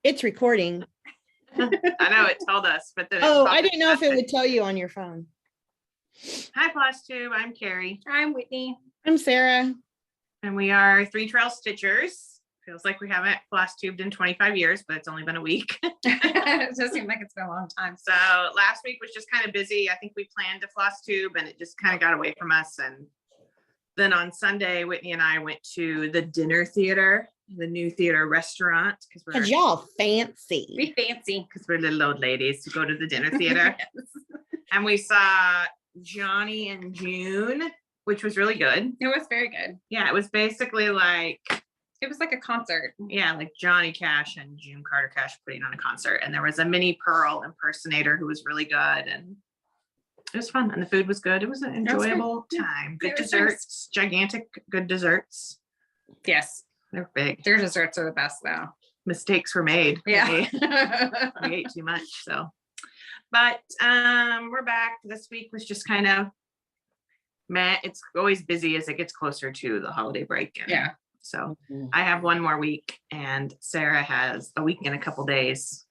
It's recording. I know it told us, but then I didn't know if it would tell you on your phone. Hi, Flosstube. I'm Carrie. I'm Whitney. I'm Sara. And we are ThreeTrailsStitchers. Feels like we haven't Flosstubed in 25 years, but it's only been a week. It does seem like it's been a long time. So last week was just kind of busy. I think we planned to Flosstube and it just kind of got away from us. And then on Sunday, Whitney and I went to the dinner theater, the new theater restaurant. Because y'all fancy. We fancy. Because we're little old ladies to go to the dinner theater. Yes. And we saw Johnny and June, which was really good. It was very good. Yeah, it was basically like, it was like a concert. yeah, like Johnny Cash and June Carter Cash putting on a concert. And there was a mini Pearl impersonator who was really good. And it was fun. And the food was good. It was an enjoyable time. Good desserts, gigantic good desserts. Yes. They're big. Their desserts are the best though. Mistakes were made. Yeah. We ate too much. So, but we're back. This week was just kind of meh. It's always busy as it gets closer to the holiday break. And Yeah. so I have one more week and Sara has a week and a couple days.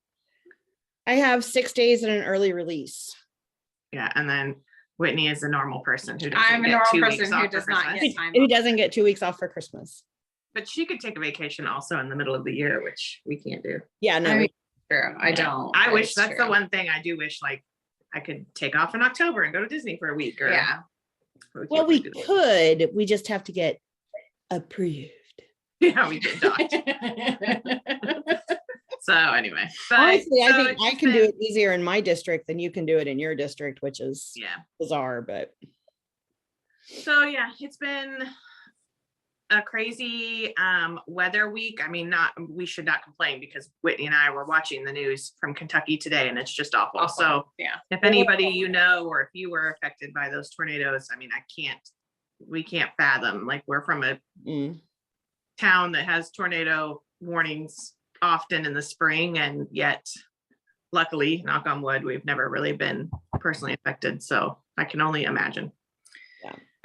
I have 6 days and an early release. Yeah. And then Whitney is a normal person who doesn't I'm a get normal 2 person weeks who off for does not Christmas. get time Who off. doesn't get 2 weeks off for Christmas. But she could take a vacation also in the middle of the year, which we can't do. Yeah, no. I mean, true. I don't. I but wish it's that's true. the one thing I do wish, like I could take off in October and go to Disney for a week. Or, Yeah. Well, we can't do that. could. We just have to get approved. Yeah, we did not. So anyway, but, Honestly, I so think it's I can do been- it easier in my district than you can do it in your district, which is Yeah. bizarre, but So yeah, it's been a crazy weather week. I mean, we should not complain because Whitney and I were watching the news from Kentucky today and it's just awful. Awful. So Yeah. if anybody you know, or if you were affected by those tornadoes, I mean, we can't fathom. Like we're from a town that has tornado warnings often in the spring, and yet luckily, knock on wood, we've never really been personally affected. So I can only imagine.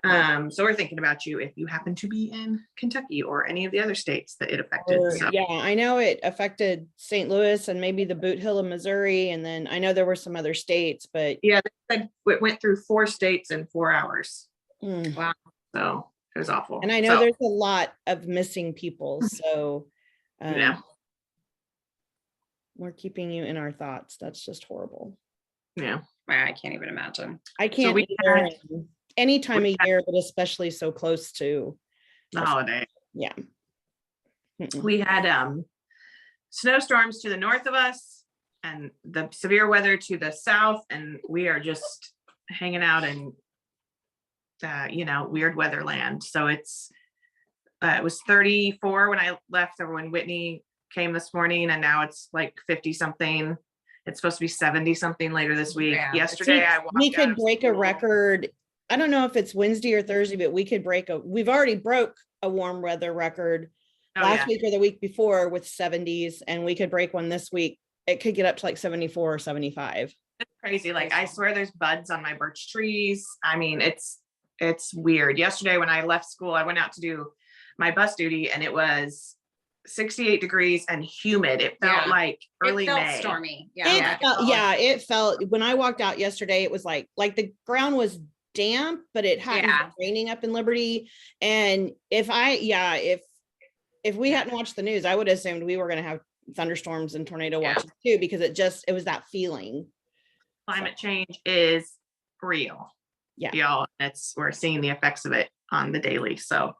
Yeah. So we're thinking about you if you happen to be in Kentucky or any of the other states that it affected. So. yeah, I know it affected St. Louis and maybe the Boot Hill of Missouri. And then I know there were some other states, but Yeah, they said it went through 4 states in 4 hours. Wow. So it was awful. and I know So, there's a lot of missing people. So Yeah. we're keeping you in our thoughts. That's just horrible. yeah. I can't even imagine. I can't we either, had- any time we of year, but especially so close to The holiday. yeah. Mm-mm. We had snowstorms to the north of us and the severe weather to the south, and we are just hanging out in weird weather land. So it was 34 when I left, or when Whitney came this morning, and now it's like 50 something. It's supposed to be 70 something later this week. Yeah. Yesterday I walked We out could of break a school. record. I don't know if it's Wednesday or Thursday, but we've already broke a warm weather record Oh, last yeah. week or the week before with 70s, and we could break one this week. It could get up to like 74 or 75. It's crazy. Like I swear there's buds on my birch trees. I mean, it's weird. Yesterday when I left school, I went out to do my bus duty and it was 68 degrees and humid. It felt Yeah. like early it felt May. stormy. It felt when I walked out yesterday, it was like the ground was damp, but it hadn't Yeah. been raining up in Liberty. And if we hadn't watched the news, I would have assumed we were going to have thunderstorms and tornado Yeah. watches too, because it was that feeling. Climate change is real. Yeah. Y'all, we're seeing the effects of it on the daily. So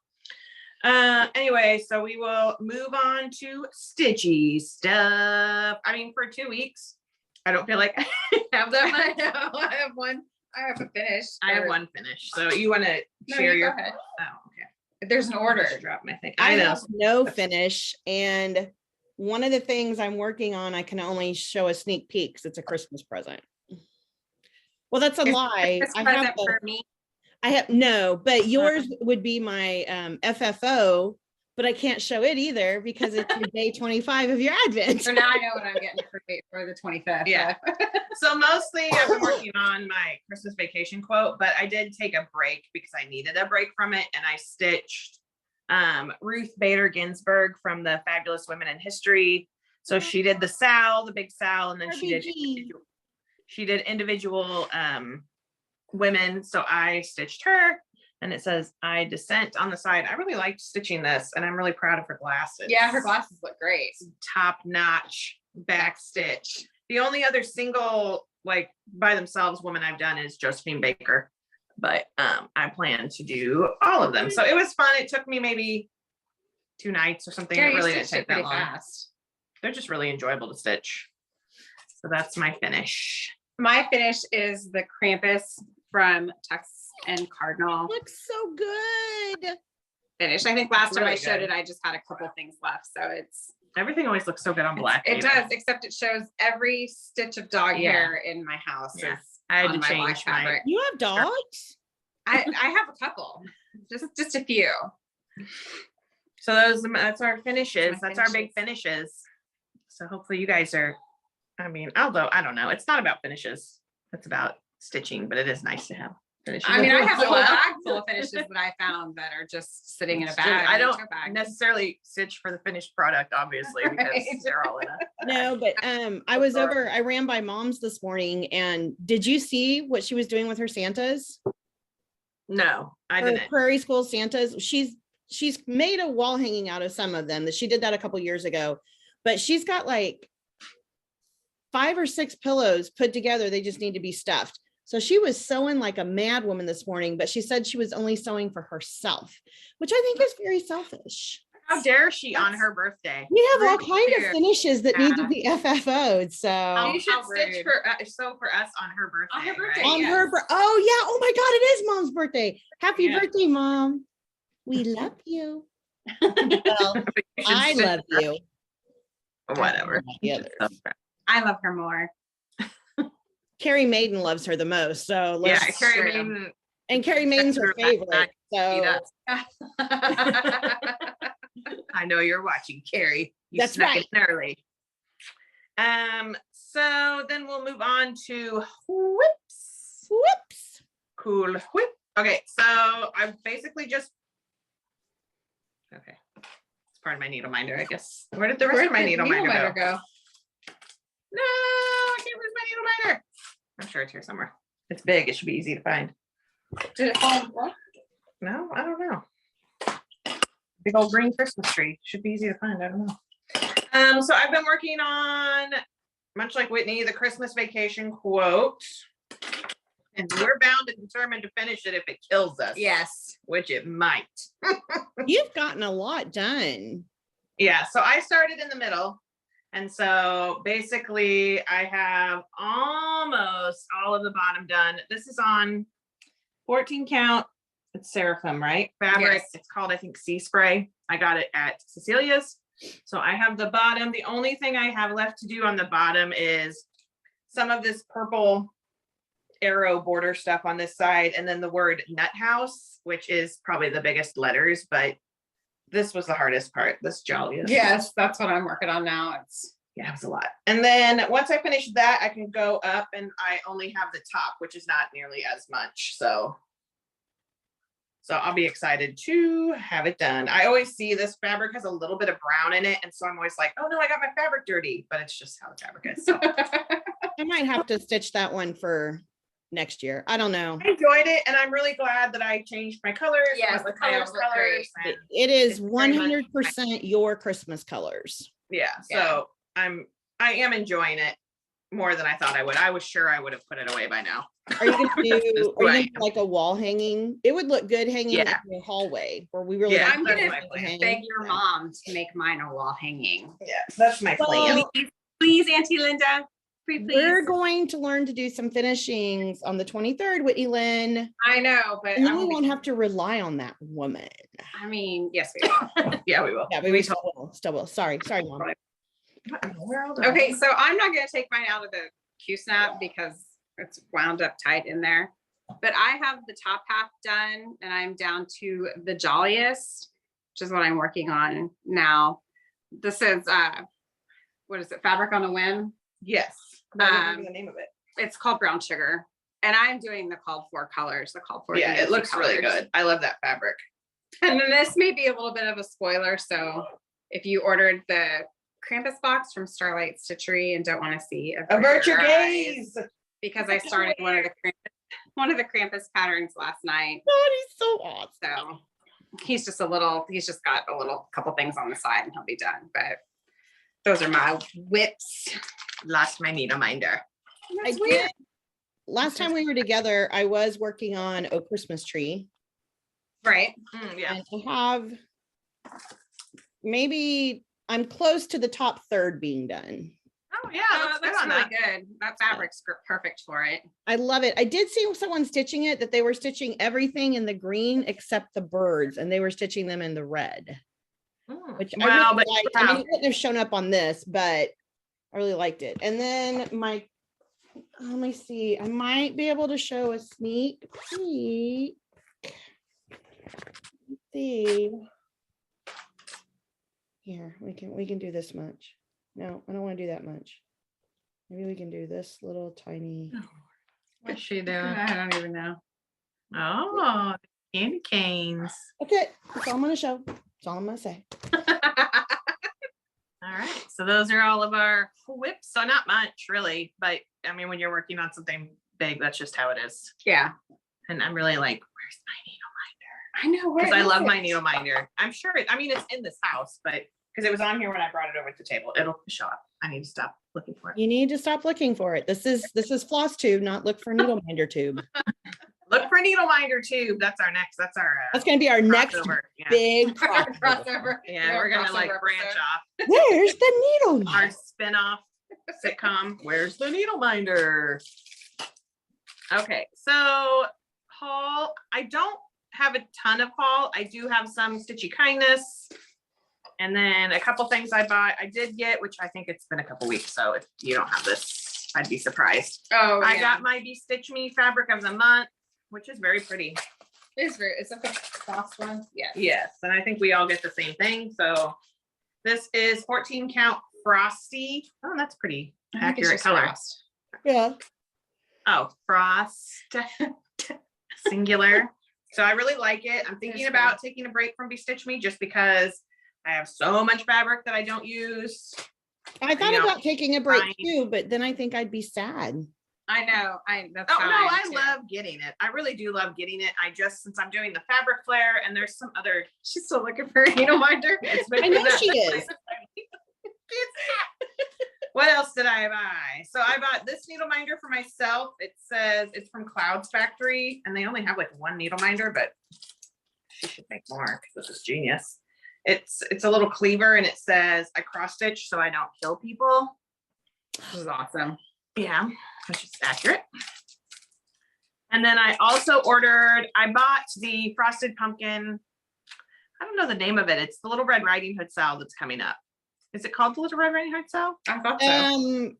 anyway, so we will move on to stitchy stuff. I mean, for 2 weeks, I don't feel like I have them. I know. I have one. I have a finish. I have one finish. So you want to No, share you your go ahead. Oh, okay. There's an order. Drop my thing. I I know. have no finish. And one of the things I'm working on, I can only show a sneak peek because it's a Christmas present. Well, that's a lie. It's I present have for me. no, but yours would be my FFO, but I can't show it either because it's your day 25 of your Advent. So now I know what I'm getting for the 25th. Yeah. So mostly I've been working on my Christmas vacation quote, but I did take a break because I needed a break from it. And I stitched Ruth Bader Ginsburg from the Fabulous Women in History So she did the Sal, the big Sal, and then RBG. she did individual women. So I stitched her, and it says I dissent on the side. I really liked stitching this, and I'm really proud of her glasses. Yeah, her glasses look great. Top notch back stitch. The only other single, like by themselves woman I've done is Josephine Baker, but I plan to do all of them. So it was fun. It took me maybe 2 nights or something. Yeah, It you really didn't stitched take it that pretty long. fast. They're just really enjoyable to stitch. So that's my finish. My finish is the Krampus from Tux and Cardinal Looks so good. finish. I think last time I Really showed good. it, I just had a couple things left. So Everything always looks so good on black. it Ava. does, except it shows every stitch of dog Yeah. hair in my house. Yeah. Is I had on to my black change my. fabric. You have dogs? I have a couple, just a few. So that's our finishes. my That's our big finishes. So hopefully you guys are, I mean, although I don't know, it's not about finishes. It's about stitching, but it is nice to have finishes. I mean, I have a whole So, bag full of finishes that I found that are just sitting in a bag. I in a don't tote bag. necessarily stitch for the finished product, obviously, because Right. they're all in a. No, but I ran by mom's this morning, and did you see what she was doing with her Santas? No, I Her didn't. prairie school Santas. She's made a wall hanging out of some of them. That she did that a couple years ago, but she's got like 5 or 6 pillows put together. They just need to be stuffed. So she was sewing like a mad woman this morning, but she said she was only sewing for herself, which I think is very selfish. How dare she on her birthday? We have all Rude kind of too. finishes that need to Yeah. be FFO'd. So You should how stitch rude. for sew for us on her birthday. On her birthday, right? on yes. her, oh yeah, oh my God, it is mom's birthday. Happy Yeah. birthday, mom. We love you. Well, You should I stitch love for- you. Whatever. The others. I love her more. Carrie Maiden loves her the most. So Yeah, let's, Carrie True. Maiden. and Carrie Maiden's her favorite. She So does. I know you're watching, Carrie. You That's snuck right. in early. So then we'll move on to whips. whoops. Cool whip. Okay, so I basically just. Okay, it's part of my needle minder, I guess. Where did the rest of my needle minder go? No, I can't lose my needle minder. I'm sure it's here somewhere. It's big. It should be easy to find. Did it fall on the floor? No, I don't know. Big old green Christmas tree. Should be easy to find. I don't know. So I've been working on, much like Whitney, the Christmas Vacation quote. And we're bound and determined to finish it if it kills us. Yes. Which it might. You've gotten a lot done. Yeah, so I started in the middle. And so basically I have almost all of the bottom done. This is on 14 count. It's Seraphim, right? Fabric. Yes. It's called, I think, Sea Spray. I got it at Cecilia's. So I have the bottom. The only thing I have left to do on the bottom is some of this purple arrow border stuff on this side. And then the word Nut House, which is probably the biggest letters, but this was the hardest part. This jolliest. Yes, that's what I'm working on now. Yeah, it was a lot. And then once I finish that, I can go up and I only have the top, which is not nearly as much. So I'll be excited to have it done. I always see this fabric has a little bit of brown in it. And so I'm always like, oh no, I got my fabric dirty, but it's just how the fabric is. So I might have to stitch that one for next year. I don't know. I enjoyed it. And I'm really glad that I changed my colors. Yes, went with the my colors own look great. and- It is It's very much 100% your Christmas colors. Yeah. So I am enjoying it more than I thought I would. I was sure I would have put it away by now. Are you gonna do Right. like a wall hanging? It would look good hanging Yeah. like in the hallway where we really Yeah, like I'm that's gonna my plan. hang. Beg your mom to make mine a wall hanging. Yeah, that's my plan. Well, Please, Auntie Linda. Please. we're going to learn to do some finishings on the 23rd, Whitney Lynn, I know, but and I then we won't won't be- have to rely on that woman. I mean, yes, we will. Yeah, we will. Yeah, we still will. Sorry, mom. What in the world? Oh, Okay, so I'm not gonna take mine out of the Q-snap because it's wound up tight in there. But I have the top half done and I'm down to the jolliest, which is what I'm working on now. This is what is it? Fabric on a Whim. Yes. I don't remember Um, the name of it. It's called brown sugar. And I'm doing the called for colors, the called for. Yeah, it Nancy looks really colors. good. I love that fabric. And then this may be a little bit of a spoiler. So if you ordered the Krampus box from Starlight Stitchery and don't want to see Avert your eyes, gaze. because I started one of the Krampus patterns last night. God, he's so awesome. So he's just got a little couple things on the side and he'll be done. But those are my whips. Lost my needle minder. I did. Last time we were together, I was working on a Christmas tree. Right. Yeah. And I have I'm close to the top third being done. Oh yeah, That's good on really that. good. That fabric's perfect for it. I love it. I did see someone stitching it, that they were stitching everything in the green except the birds, and they were stitching them in the red. Which I really liked. I mean, it wouldn't have shown up on this, but I really liked it. And then let me see, I might be able to show a sneak peek. Let's see. Here, we can do this much. No, I don't want to do that much. Maybe we can do this little tiny. What's she doing? I don't even know. Oh, candy canes. That's it. That's all I'm gonna show. That's all I'm gonna say. All right, so those are all of our whips. So not much really, but I mean, when you're working on something big, that's just how it is. Yeah. And I'm really like, where's my needle minder? I know. Because I love my needle minder. I'm sure I mean, it's in this house, but because it was on here when I brought it over to the table, it'll show up. I need to stop looking for it. You need to stop looking for it. This is Flosstube, not look for needle minder tube. Look for needle minder tube. That's our That's gonna be our next crossover. Yeah. big crossover. crossover. Yeah, we're gonna like branch off Where's the needle our minder? spin-off sitcom. Where's the needle minder? Okay, so haul. I don't have a ton of haul. I do have some Stitchy Kindness. And then a couple things I bought. I did get, which I think it's been a couple weeks. So if you don't have this, I'd be surprised. Oh, I got my Be Stitch Me fabric of the month, which is very pretty. It's that the cross one? Yeah. Yes, and I think we all get the same thing. So this is 14 count Frosty. Oh, that's pretty accurate color. Yeah. Oh, Frost singular. So I really like it. I'm thinking about taking a break from Be Stitch Me just because I have so much fabric that I don't use. I thought about taking a break too, but then I think I'd be sad. I know. I love getting it. I really do love getting it. Since I'm doing the fabric flare and there's some other. She's still looking for a needle minder. I know she is. What else did I buy? So I bought this needle minder for myself. It says it's from Clouds Factory, and they only have like one needle minder, but she should make more because this is genius. It's a little cleaver, and it says I cross stitch so I don't kill people. This is awesome. Yeah, which is accurate. And then I also I bought the frosted pumpkin. I don't know the name of it. It's the Little Red Riding Hood style that's coming up. Is it called the Little Red Riding Hood style? I thought so.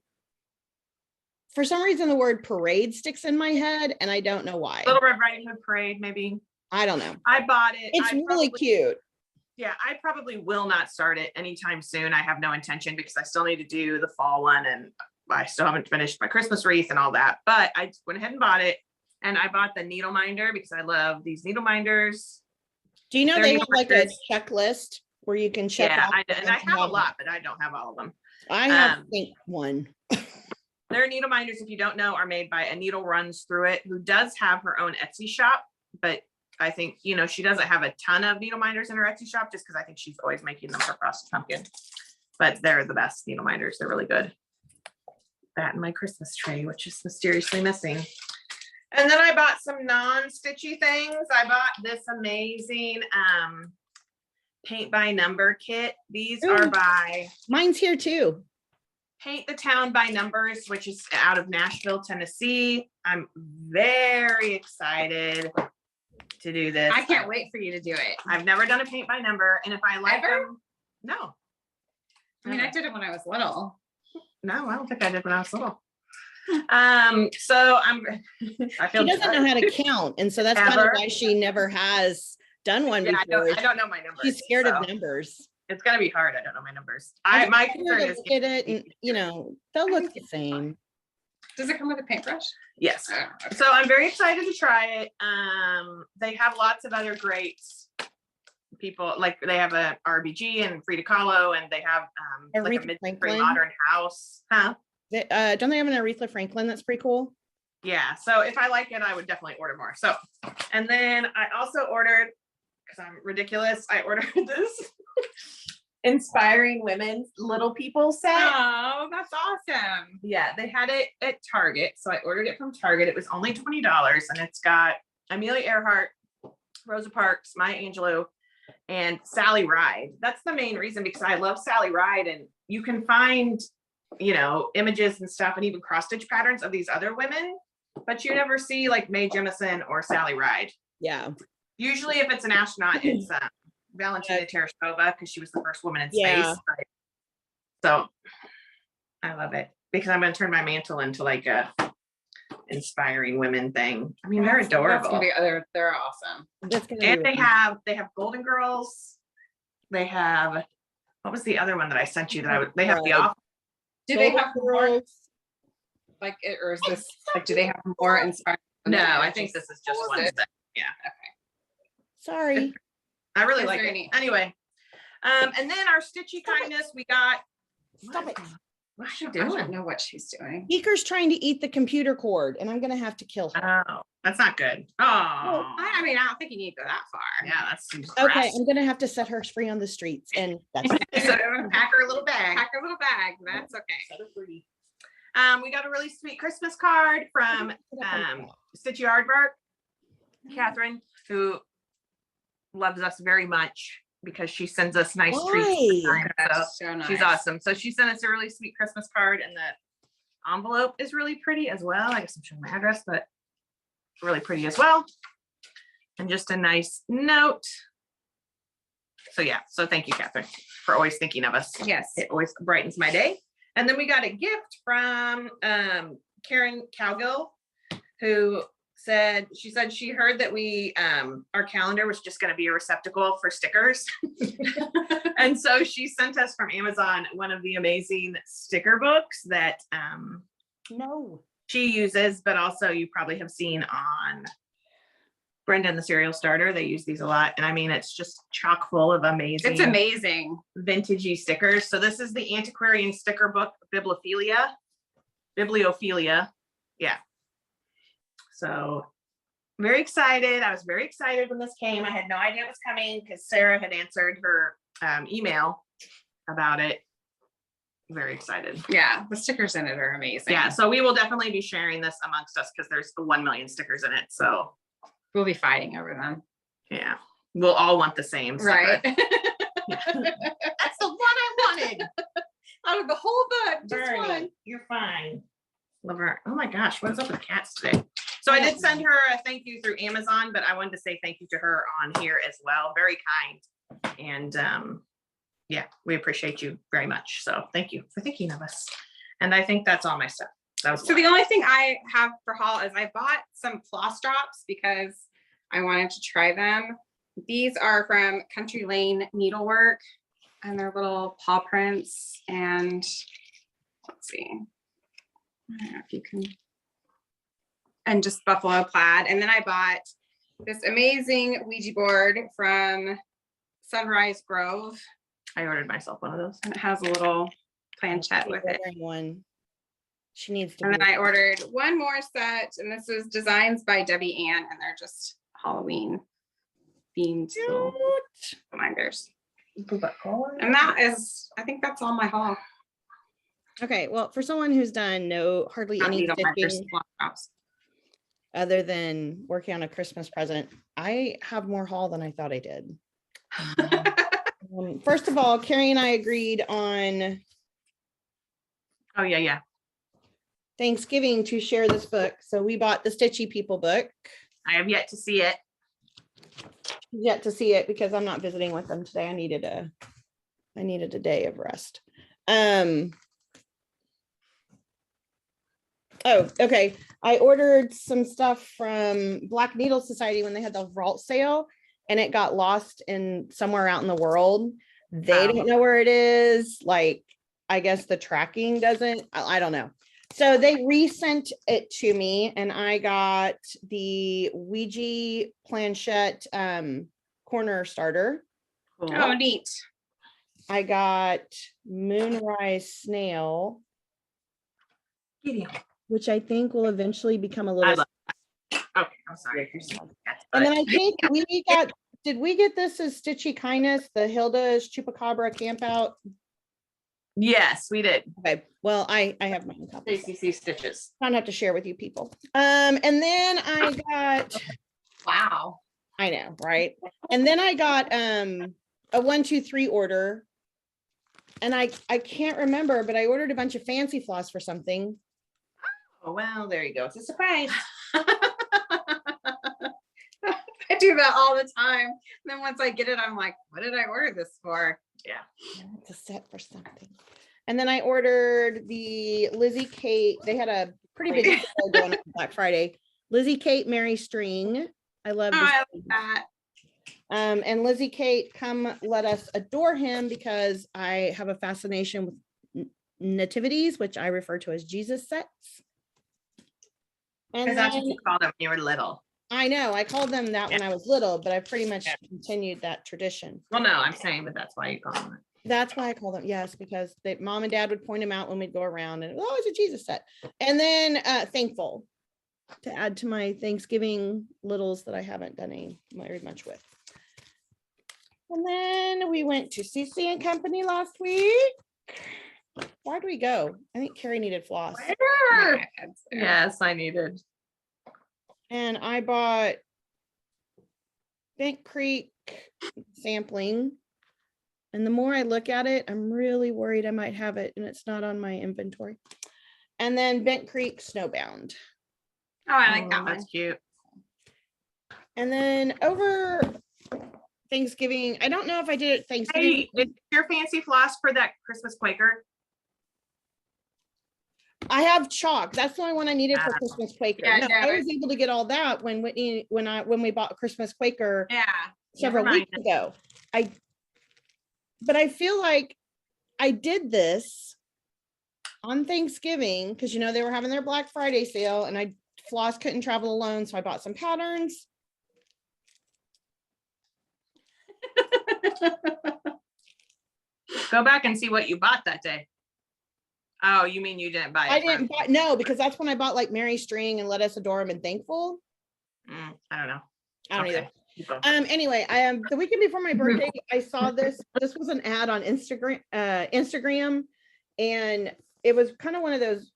For some reason, the word parade sticks in my head, and I don't know why. Little Red Riding Hood Parade, maybe. I don't know. I bought it. It's really cute. Yeah, I probably will not start it anytime soon. I have no intention because I still need to do the fall one, and I still haven't finished my Christmas wreath and all that. But I just went ahead and bought it, and I bought the needle minder because I love these needle minders. Do you know they have like a checklist where you can check? Yeah, and I have a lot, but I don't have all of them. I have, I think, one. Their needle minders, if you don't know, are made by A Needle Runs Through It, who does have her own Etsy shop, but I think, she doesn't have a ton of needle minders in her Etsy shop just because I think she's always making them for Frosted Pumpkin. But they're the best needle minders. They're really good. That and my Christmas tree, which is mysteriously missing. And then I bought some non-stitchy things. I bought this amazing paint by number kit. These are by mine's here too. Paint the Town by Numbers, which is out of Nashville, Tennessee. I'm very excited to do this. I can't wait for you to do it. I've never done a paint by number, and if I like them, no. I mean, I did it when I was little. No, I don't think I did when I was little. So I feel she doesn't know how to count, and so that's kind of why she never has done one before. I don't know my numbers. She's scared of numbers. It's gonna be hard. I don't know my numbers. My concern is get it, and they'll look the same. Does it come with a paintbrush? Yes. Oh, okay. So I'm very excited to try it. They have lots of other great people, like they have a RBG and Frida Kahlo, and they have like a Aretha mid-century Franklin. modern house. Huh? Don't they have an Aretha Franklin that's pretty cool? Yeah. So if I like it, I would definitely order more. So, and then I also ordered, because I'm ridiculous, I ordered this Inspiring Women's Little People set. Oh, that's awesome. Yeah, they had it at Target. So I ordered it from Target. It was only $20, and it's got Amelia Earhart, Rosa Parks, Maya Angelou, and Sally Ride. That's the main reason, because I love Sally Ride, and you can find, you know, images and stuff and even cross stitch patterns of these other women, but you never see like Mae Jemison or Sally Ride. Yeah. Usually if it's an astronaut, it's Valentina Tereshkova, because she was the first woman in space. Yeah. So I love it, because I'm going to turn my mantle into like a inspiring women thing. I mean, they're adorable. They're awesome. That's gonna be And really they have Golden Girls. They have, what was the other one that I sent you that they have the Right. off. Do they Golden have more, Girls. like, or is this, like, do they have more inspiring? No, I think this is just one set. Yeah. Sorry. I really Is like there it. any- Anyway, and then our stitchy Stop it. kindness, we got. Stop it. What's she I don't doing? know what she's doing. Beaker's trying to eat the computer cord, and I'm gonna have to kill her. Oh, that's not good. Oh, I mean, I don't think you need to go that far. yeah, that's too Okay, I'm gonna have to set her free on the streets, and that's So pack her a little bag. Pack her little bag. That's okay. Set her free. We got a really sweet Christmas card from Stitchy Aardvark, Catherine, who loves us very much because she sends us nice treats. Why? That's so nice. She's awesome. So she sent us a really sweet Christmas card, and the envelope is really pretty as well. I guess I'm showing my address, but really pretty as well. And just a nice note. So yeah, so thank you, Catherine, for always thinking of us. Yes. It always brightens my day. And then we got a gift from Karen Cowgill, who said she heard that we our calendar was just going to be a receptacle for stickers. And so she sent us from Amazon one of the amazing sticker books that No. she uses, but also you probably have seen on Brenda and the Serial Starter. They use these a lot. And I mean, it's just chock full of amazing. It's amazing. Vintagey stickers. So this is the Antiquarian Sticker Book, Bibliophilia. Yeah. So very excited. I was very excited when this came. I had no idea it was coming because Sara had answered her email about it. Very excited. Yeah, the stickers in it are amazing. Yeah, so we will definitely be sharing this amongst us because there's 1 million stickers in it. So We'll be fighting over them. yeah, we'll all want the same sticker. Right. That's the one I wanted. Out of the whole book, just Bernie, one. you're fine. Laverne. Oh my gosh, what's up with cats today? So I did send her a thank you through Amazon, but I wanted to say thank you to her on here as well. Very kind. And yeah, we appreciate you very much. So thank you for thinking of us. And I think that's all my stuff. That was So the only thing I have for haul is I bought some floss drops because I wanted to try them. These are from Country Lane Needlework, and they're little paw prints. And let's see, I don't know if you can, and just buffalo plaid. And then I bought this amazing Ouija board from Sunrise Grove, I ordered myself one of those. and it has a little planchette with it. One. She needs to. And be- then I ordered one more set, and this is designs by Debbie Ann, and they're just Halloween themed little reminders. And that is, I think that's all my haul. Okay, well, for someone who's done hardly Not any needle markers, stitching block drops. other than working on a Christmas present, I have more haul than I thought I did. First of all, Carrie and I agreed on Oh yeah. Thanksgiving to share this book. So we bought the Stitchy People book. I have yet to see it. Yet to see it because I'm not visiting with them today. I needed a day of rest. Oh, okay. I ordered some stuff from Black Needle Society when they had the vault sale, and it got lost in somewhere out in the world. They don't know where it is. Like, I guess the tracking doesn't, I don't know. So they resent it to me, and I got the Ouija planchette corner starter. Cool. Oh, neat. I got Moonrise Snail, which I think will eventually become a I little. love Okay, I'm sorry. And then I think did we get this as Stitchy Kindness, the Hilda's Chupacabra camp out? Yes, we did. Okay, well, I have my own copy. ACC stitches. I don't have to share with you people. And then I got, Wow. I know, right? And then I got a 1, 2, 3 order. And I can't remember, but I ordered a bunch of fancy floss for something. Oh, well, there you go. It's a surprise. I do that all the time. And then once I get it, I'm like, what did I order this for? Yeah. It's a set for something. And then I ordered the Lizzie Kate. They had a pretty big sale going on Black Friday. Lizzie Kate Mary String. I love Oh, this. I like that. And Lizzie Kate, come let us adore him, because I have a fascination with nativities, which I refer to as Jesus sets. And Because that's what then, you called them when you were little. I know I called them that when I was little, but I pretty much continued that tradition. Well, no, I'm saying, but that's why you call them it. That's why I call them, yes, because mom and dad would point them out when we'd go around, and oh, it's a Jesus set. And then thankful, to add to my Thanksgiving littles that I haven't done very much with. And then we went to CC and Company last week. Why'd we go? I think Carrie needed floss. Yes, I needed. And I bought Bent Creek sampling. And the more I look at it, I'm really worried I might have it and it's not on my inventory. And then Bent Creek Snowbound. Oh, I like that one. That's cute. And then over Thanksgiving, I don't know if I did it Thanksgiving. Hey, is your fancy floss for that Christmas Quaker? I have chalk. That's the only one I needed for Christmas Quaker. Yeah, No, I was able to get all that when Whitney, when we bought Christmas Quaker Yeah. several weeks ago. But I feel like I did this on Thanksgiving because, you know, they were having their Black Friday sale and Floss couldn't travel alone. So I bought some patterns. Go back and see what you bought that day. Oh, you mean you didn't buy it? I didn't buy, no, because that's when I bought like Mary String and Let Us Adore Him and Thankful. I don't know. I don't either. Keep going. Anyway, the weekend before my birthday, I saw this. This was an ad on Instagram, and it was kind of one of those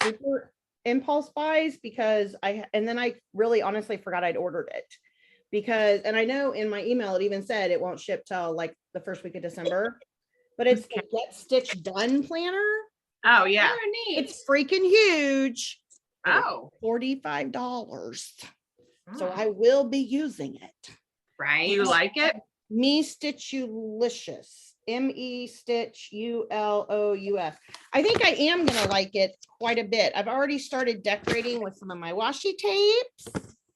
super impulse buys because then I really honestly forgot I'd ordered it because, and I know in my email it even said it won't ship till like the first week of December, but it's the Get Stitch Done planner. Oh yeah, it's freaking huge. Oh, $45. So I will be using it. Right. Do you like it? Me Stitchulicious. Me Stitchulous. I think I am gonna like it quite a bit. I've already started decorating with some of my washi tapes.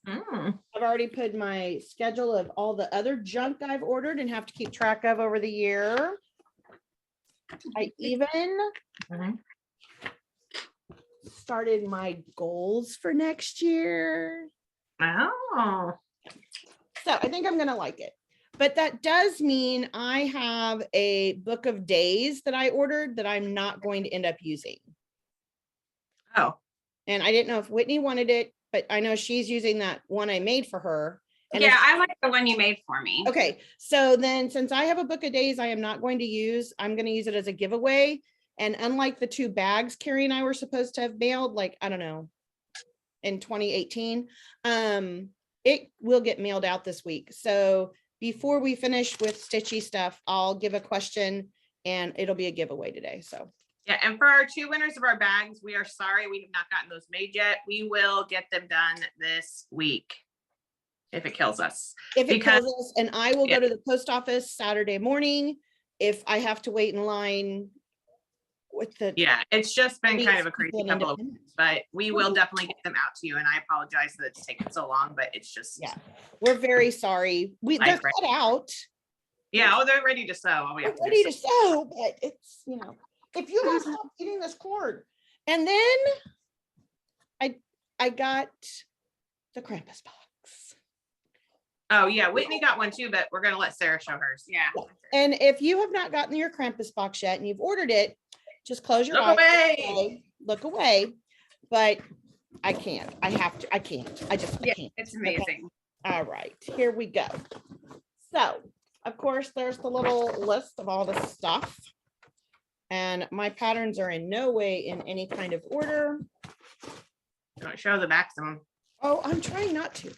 I've already put my schedule of all the other junk I've ordered and have to keep track of over the year. I even started my goals for next year. Oh. So I think I'm gonna like it. But that does mean I have a book of days that I ordered that I'm not going to end up using. Oh. And I didn't know if Whitney wanted it, but I know she's using that one I made for her. And yeah, I like the one you made for me. Okay. So then since I have a book of days I am not going to use, I'm going to use it as a giveaway. And unlike the 2 bags Carrie and I were supposed to have mailed, like, I don't know, in 2018, it will get mailed out this week. So before we finish with stitchy stuff, I'll give a question and it'll be a giveaway today. So yeah, and for our 2 winners of our bags, we are sorry we have not gotten those made yet. We will get them done this week if it kills us. If it kills us, and I will go to the post office Saturday morning if I have to wait in line with the it's just been kind of a crazy couple of weeks, but we will definitely get them out to you. And I apologize that it's taken so long, but it's just we're very sorry. They're cut out. Yeah, they're ready to sew. We're ready to sew, but it's, you know, if you don't stop eating this cord. And then I got the Krampus box. Oh yeah, Whitney got one too, but we're gonna let Sarah show hers. Yeah. And if you have not gotten your Krampus box yet and you've ordered it, just close your Look eyes. away. Look away. But I can't. I have to. I can't. I Yeah, can't. it's amazing. All right, here we go. So, of course, there's the little list of all the stuff. And my patterns are in no way in any kind of order. Don't show the backs of them. Oh, I'm trying not to.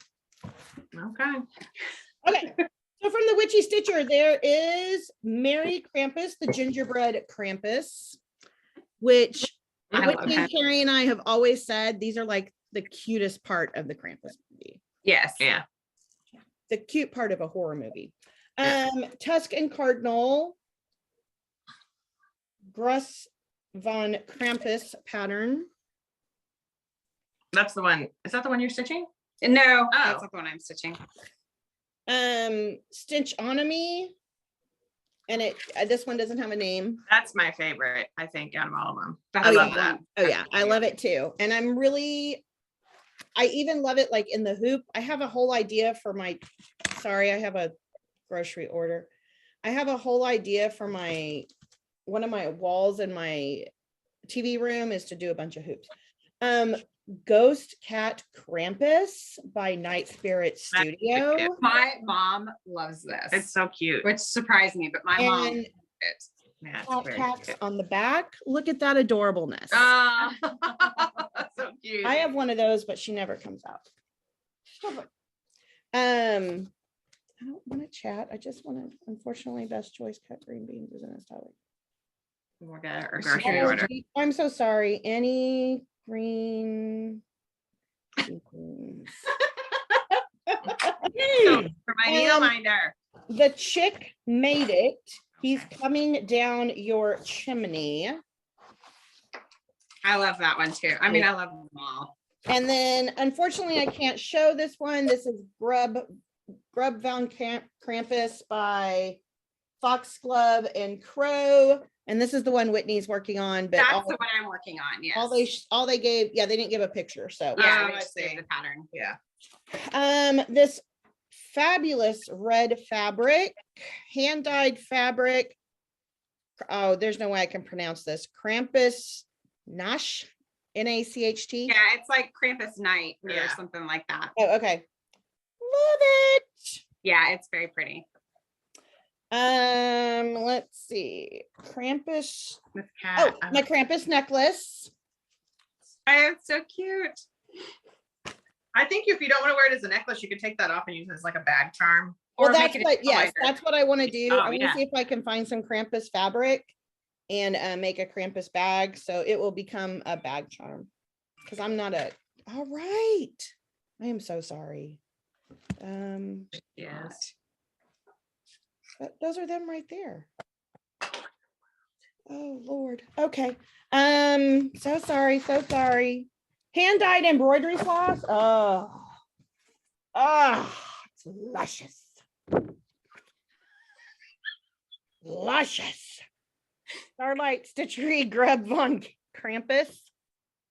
Okay. Okay. So from the Witchy Stitcher, there is Merry Krampus, the gingerbread Krampus, which I love Whitney, him. Carrie, and I have always said these are like the cutest part of the Krampus movie. Yes. Yeah. The cute part of a horror movie. Yeah. Tusk and Cardinal, Gruss von Krampus pattern. That's the one. Is that the one you're stitching? No, that's not the one I'm stitching. Stitchonomy, and this one doesn't have a name. That's my favorite, I think, out of all of them. That's I the love one. that. Oh yeah, I love it too. And I even love it like in the hoop. I have a whole idea for I have a grocery order. I have a whole idea for one of my walls in my TV room is to do a bunch of hoops. Ghost Cat Krampus by Night Spirit Studio. cute. My mom loves this. It's so cute. which surprised me, but my mom And loved it. Yeah, it's cat very cats cute. on the back. Look at that adorableness. So cute. I have one of those, but she never comes out. I don't want to chat. I just want to, unfortunately, Best Choice cut green beans is in a salad. We're gonna our grocery order. I'm so sorry. Any green beans. So, For my needle Um, minder. The chick made it. He's coming down your chimney. I love that one too. I mean, I love them all. And then unfortunately, I can't show this one. This is Grub von Krampus by Foxglove and Crow. And this is the one Whitney's working on, but That's the one I'm working on. Yes. all they gave, they didn't give a picture. So Yeah, Oh, I I just gave see. the pattern. Yeah. this fabulous red fabric, hand-dyed fabric. Oh, there's no way I can pronounce this. Krampus Nacht, Nacht. Yeah, it's like Krampus Night or Yeah. something like that. Oh, okay. Love it. Yeah, it's very pretty. Let's see. Krampus. With cat. Oh, my Krampus necklace. Oh, it's so cute. I think if you don't want to wear it as a necklace, you could take that off and use it as like a bag charm. Well, Or that's make it what, a yes, color. that's what I want to do. Oh, I want to yeah. see if I can find some Krampus fabric and make a Krampus bag. So it will become a bag charm because I'm not all right. I am so sorry. Yes. But those are them right there. Oh Lord. Okay. So sorry. So sorry. Hand dyed embroidery floss. It's luscious. Luscious. Starlight Stitchery Grub von Krampus.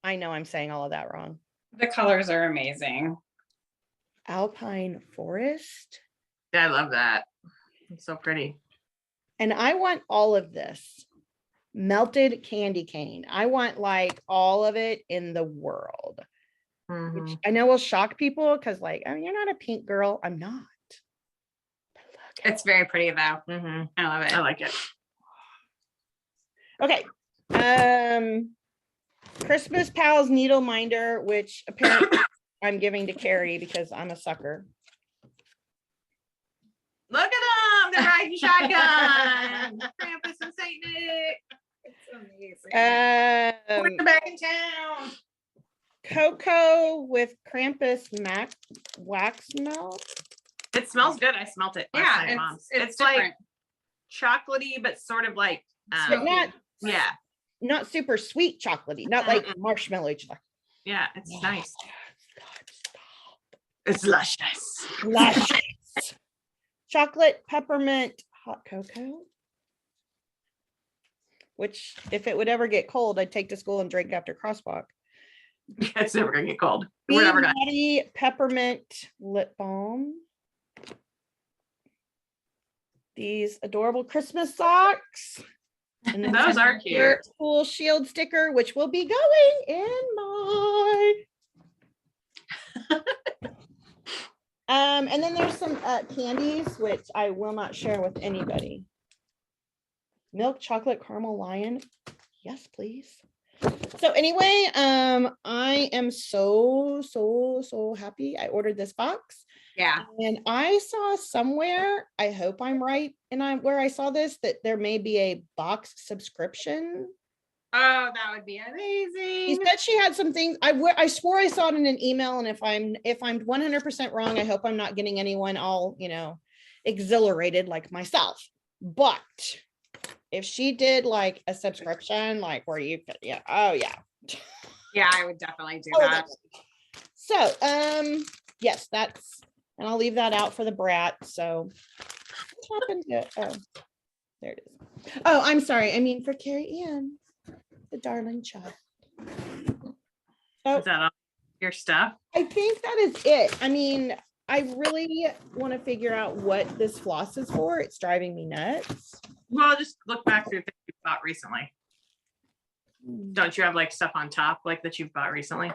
I know I'm saying all of that wrong. The colors are amazing. Alpine Forest. Yeah, I love that. It's so pretty. And I want all of this melted candy cane. I want like all of it in the world, Mhm. which I know will shock people because like, oh, you're not a pink girl. I'm not. But look at It's very pretty though. Mhm. I love it. I like it. Okay. Christmas Pals needle minder, which apparently I'm giving to Carrie because I'm a sucker. Look at them. They're riding shotgun. Krampus and Saint Nick. It's amazing. We're back in town. Cocoa with Krampus wax melt. It smells good. I smelt it. last Yeah, night, Mom. it's like different. chocolatey, but sort of like But yeah, not super sweet chocolatey, not like marshmallow chocolate. yeah. It's nice. God, It's luscious. luscious. Chocolate peppermint hot cocoa. Which, if it would ever get cold, I'd take to school and drink after crosswalk. It's never gonna get cold. Bee We're never gonna. Body peppermint lip balm. these adorable Christmas socks. And then Those are cute. Cool shield sticker, which will be going in my. And then there's some candies, which I will not share with anybody. Milk chocolate caramel lion. Yes, please. So anyway, I am so happy I ordered this box. Yeah. And I saw somewhere, I hope I'm right, and where I saw this, that there may be a box subscription. Oh, that would be She amazing. said she had some things. I swore I saw it in an email, and if I'm 100% wrong, I hope I'm not getting anyone all, exhilarated like myself. But if she did like a subscription, like where you could, yeah, oh yeah. Yeah, I would definitely do Oh, that. So, yes, that's, and I'll leave that out for the brat. So what happened to, oh, there it is. Oh, I'm sorry. I mean, for Carrie Ann, the darling child. So Is that all your stuff? I think that is it. I mean, I really want to figure out what this floss is for. It's driving me nuts. Well, just look back through things you bought recently. Don't you have like stuff on top like that you've bought recently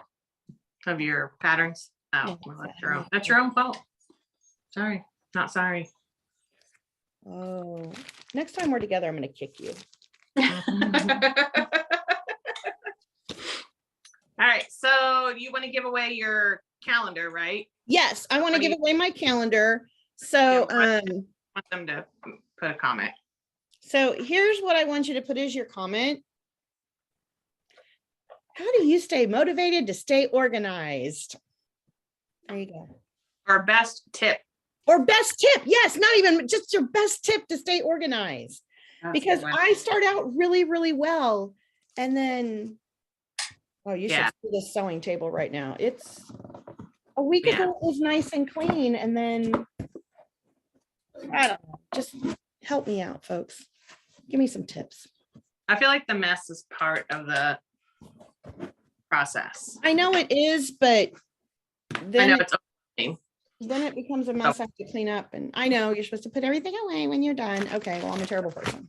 of your patterns? Oh, well, that's your own fault. Sorry, not sorry. Oh, next time we're together, I'm going to kick you. All right, so you want to give away your calendar, right? Yes, I want to give away my calendar. So, I want them to put a comment. So here's what I want you to put as your comment. How do you stay motivated to stay organized? There you go. Our best tip. Or best tip. Yes, not even just your best tip to stay organized. That's Because a good one. I start out really, really well. And then, oh, you should see this sewing table right now. It's a week ago, it was nice and clean. And then, I don't know, just help me out, folks. Give me some tips. I feel like the mess is part of the process. I know it is, but I then know it's overwhelming. then it becomes a mess I have to clean up. And I know you're supposed to put everything away when you're done. Okay, well, I'm a terrible person.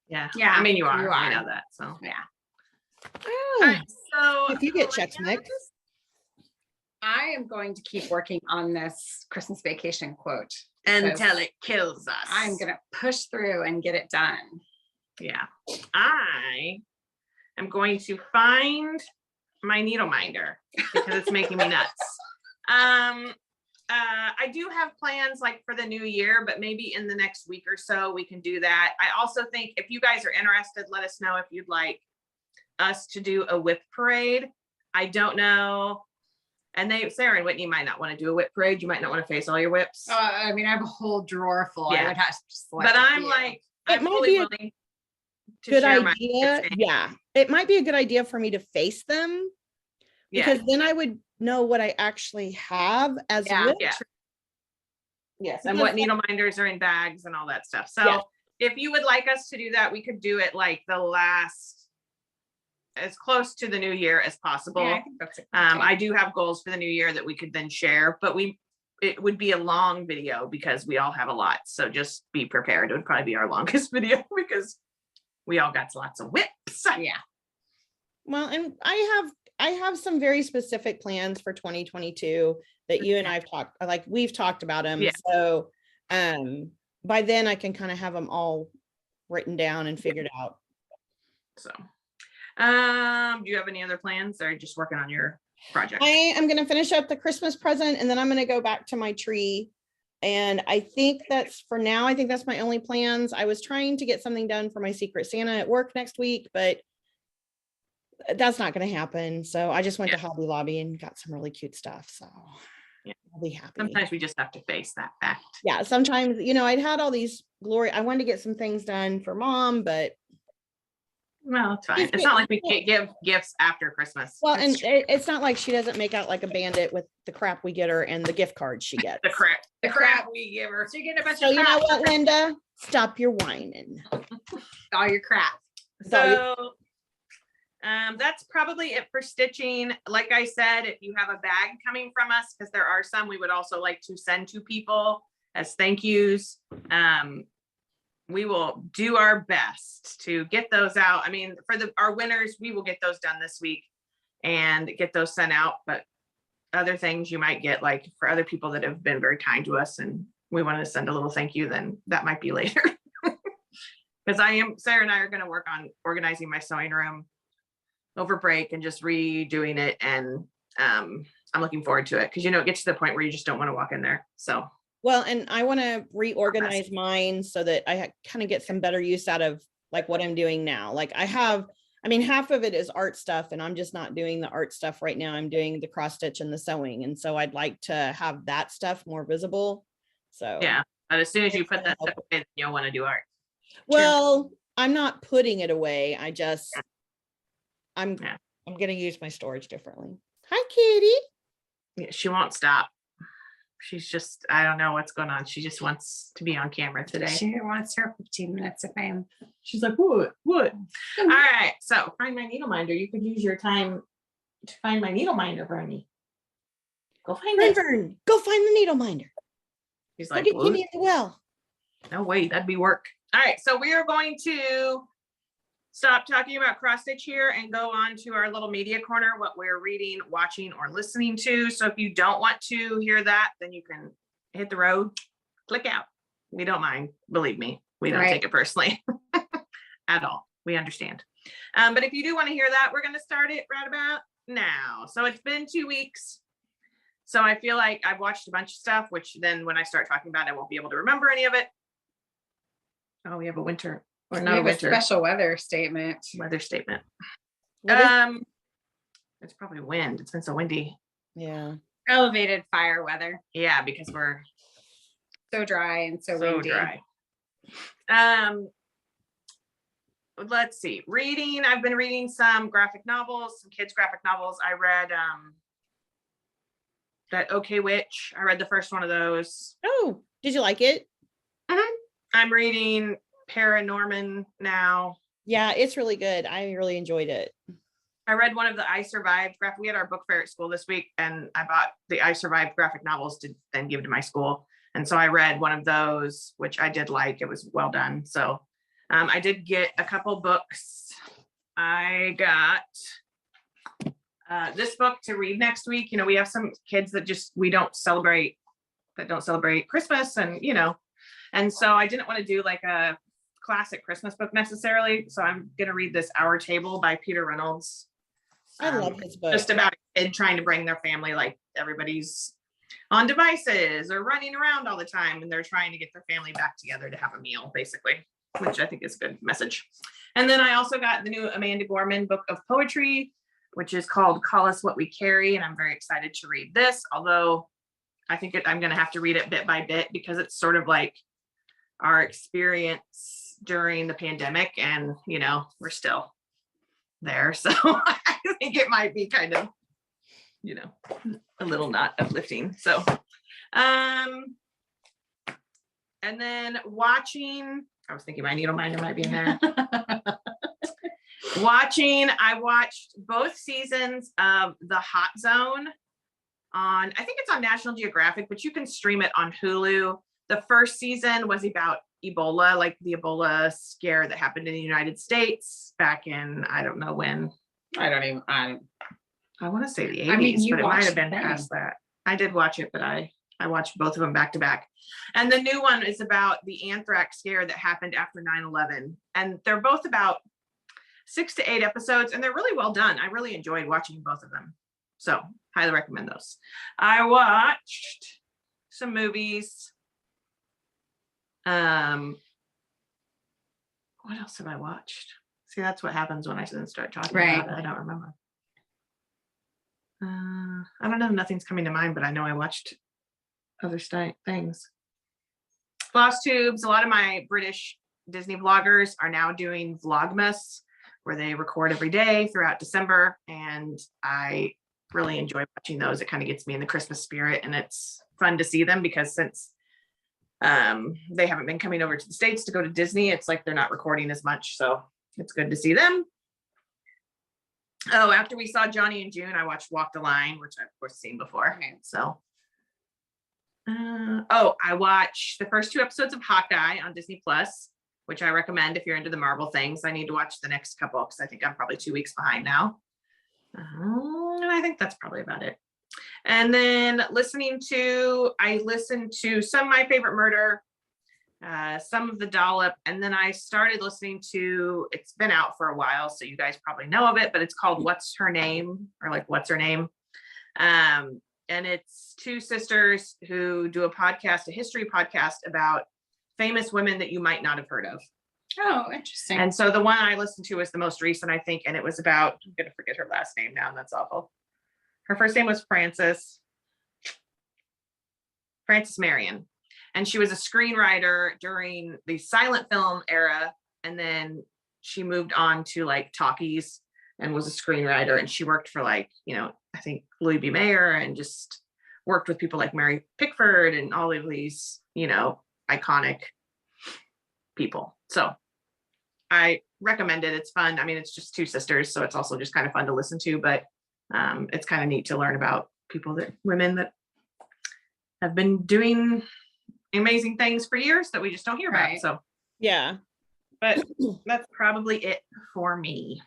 Yeah. Yeah, I mean, you are. you I are. know that. So Yeah. Oh, all right. So if you get checks, Nick. I am going to keep working on this Christmas vacation quote. until it kills us. I'm gonna push through and get it done. Yeah. I am going to find my needle minder because it's making me nuts. I do have plans like for the new year, but maybe in the next week or so we can do that. I also think if you guys are interested, let us know if you'd like us to do a whip parade. I don't know. And Sarah and Whitney might not want to do a whip parade. You might not want to face all your whips. I mean, I have a whole drawer full. Yeah. I would have to select But a I'm few. like, It I'm might fully be a willing to Good share my idea. tips. Yeah, it might be a good idea for me to face them Yeah. because then I would know what I actually have as Yeah. whips. Yeah. Yes, and Because what needle minders are in bags and all that stuff. So Yeah. if you would like us to do that, we could do it like the last, as close to the new year as possible. Yeah, I think that's a good I do have goals for the new year that we could then share, but it would be a long video because we all have a lot. So just be prepared. It would probably be our longest video because we all got lots of whips. Yeah. Well, and I have some very specific plans for 2022 that you and I've talked, like we've talked about them. Yeah. So by then I can kind of have them all written down and figured out. So do you have any other plans or just working on your project? I am going to finish up the Christmas present and then I'm going to go back to my tree. And I think that's for now, I think that's my only plans. I was trying to get something done for my Secret Santa at work next week, but that's not going to happen. So I just went to Hobby Lobby and got some really cute stuff. So Yeah. I'll be happy. Sometimes we just have to face that fact. Yeah, sometimes, I'd had all these I wanted to get some things done for mom, but Well, it's fine. It's not like we can't give gifts after Christmas. well, and it's not like she doesn't make out like a bandit with the crap we get her and the gift cards she gets. the crap we give her. So you get a bunch So of you know crap. what, Linda? Stop your whining. All your crap. So that's probably it for stitching. Like I said, if you have a bag coming from us, because there are some we would also like to send to people as thank yous. we will do our best to get those out. I mean, for our winners, we will get those done this week and get those sent out. But other things you might get, like for other people that have been very kind to us and we want to send a little thank you, then that might be later. Because Sarah and I are going to work on organizing my sewing room over break and just redoing it. And I'm looking forward to it because, it gets to the point where you just don't want to walk in there. So. Well, and I want to reorganize mine so that I kind of get some better use out of like what I'm doing now. Like half of it is art stuff and I'm just not doing the art stuff right now. I'm doing the cross stitch and the sewing. And so I'd like to have that stuff more visible. So yeah, but as soon as you put that stuff away, you'll want to do art. Well, I'm not putting it away. I'm going to use my storage differently. Hi, kitty. Yeah, she won't stop. She's just, I don't know what's going on. She just wants to be on camera today. She wants her 15 minutes of fame. She's like, what? All right. So find my needle minder. You could use your time to find my needle minder, Bernie. Go find it. Vern, go find the needle minder. He's Go like, get Kitty at the well. No, wait, that'd be work. All right. So we are going to stop talking about cross stitch here and go on to our little media corner, what we're reading, watching, or listening to. So if you don't want to hear that, then you can hit the road, click out. We don't mind, believe me. We don't take it personally at all. We understand. But if you do want to hear that, we're going to start it right about now. So it's been 2 weeks. So I feel like I've watched a bunch of stuff, which then when I start talking about it, I won't be able to remember any of it. Oh, we have a winter. Or We not a have a winter. special weather statement. Weather statement. What is- It's probably wind. It's been so windy. Yeah. Elevated fire weather. Yeah, because we're So dry and so so windy. dry. Let's see. Reading. I've been reading some graphic novels, some kids' graphic novels. I read that OK Witch. I read the first one of those. Oh, did you like it? I'm reading Paranorman now. Yeah, it's really good. I really enjoyed it. I read one of the I Survived graphic. We had our book fair at school this week, and I bought the I Survived graphic novels to then give to my school. And so I read one of those, which I did like. It was well done. So I did get a couple books. I got this book to read next week. We have some kids that don't celebrate Christmas, and so I didn't want to do like a classic Christmas book necessarily. So I'm going to read this Our Table by Peter Reynolds. I love his book. Just about a kid trying to bring their family, like everybody's on devices or running around all the time, and they're trying to get their family back together to have a meal, basically, which I think is a good message. And then I also got the new Amanda Gorman book of poetry, which is called Call Us What We Carry. And I'm very excited to read this, although I think I'm going to have to read it bit by bit because it's sort of like our experience during the pandemic, and we're still there. So I think it might be kind of, a little not uplifting. So, and then watching, I was thinking my needle minder might be in there. I watched both seasons of The Hot Zone I think it's on National Geographic, but you can stream it on Hulu. The first season was about Ebola, like the Ebola scare that happened in the United States back in, I don't know when. I want to say the 80s, but it might have been past that. I did watch it, but I watched both of them back to back. And the new one is about the anthrax scare that happened after 9/11. And they're both about 6 to 8 episodes, and they're really well done. I really enjoyed watching both of them. So highly recommend those. I watched some movies. What else have I watched? See, that's what happens when I start talking about it. I don't remember. I don't know. Nothing's coming to mind, but I know I watched other things. Flosstubes. A lot of my British Disney vloggers are now doing Vlogmas, where they record every day throughout December, and I really enjoy watching those. It kind of gets me in the Christmas spirit, and it's fun to see them because since they haven't been coming over to the States to go to Disney, it's like they're not recording as much, so it's good to see them. Oh, after we saw Johnny and June, I watched Walk the Line, which I've of course seen before. So I watched the first 2 episodes of Hawkeye on Disney Plus. which I recommend if you're into the Marvel things. I need to watch the next couple because I think I'm probably 2 weeks behind now. And I think that's probably about it. And then I listened to some My Favorite Murder, some of The Dollop, and then I started listening to, it's been out for a while, so you guys probably know of it, but it's called What's Her Name, or like What's Her Name? And it's two sisters who do a podcast, a history podcast about famous women that you might not have heard of. Oh, interesting. And so the one I listened to was the most recent, I think, and it was about, I'm gonna forget her last name now, and that's awful. Her first name was Frances Marion, and she was a screenwriter during the silent film era, and then she moved on to like talkies and was a screenwriter, and she worked for like, you know, I think Louis B. Mayer, and just worked with people like Mary Pickford and all of these, you know, iconic people. So I recommend it. It's fun. I mean, it's just two sisters, so it's also just kind of fun to listen to, but it's kind of neat to learn about women that have been doing amazing things for years that we just don't hear about. Right. So Yeah. but that's probably it for me.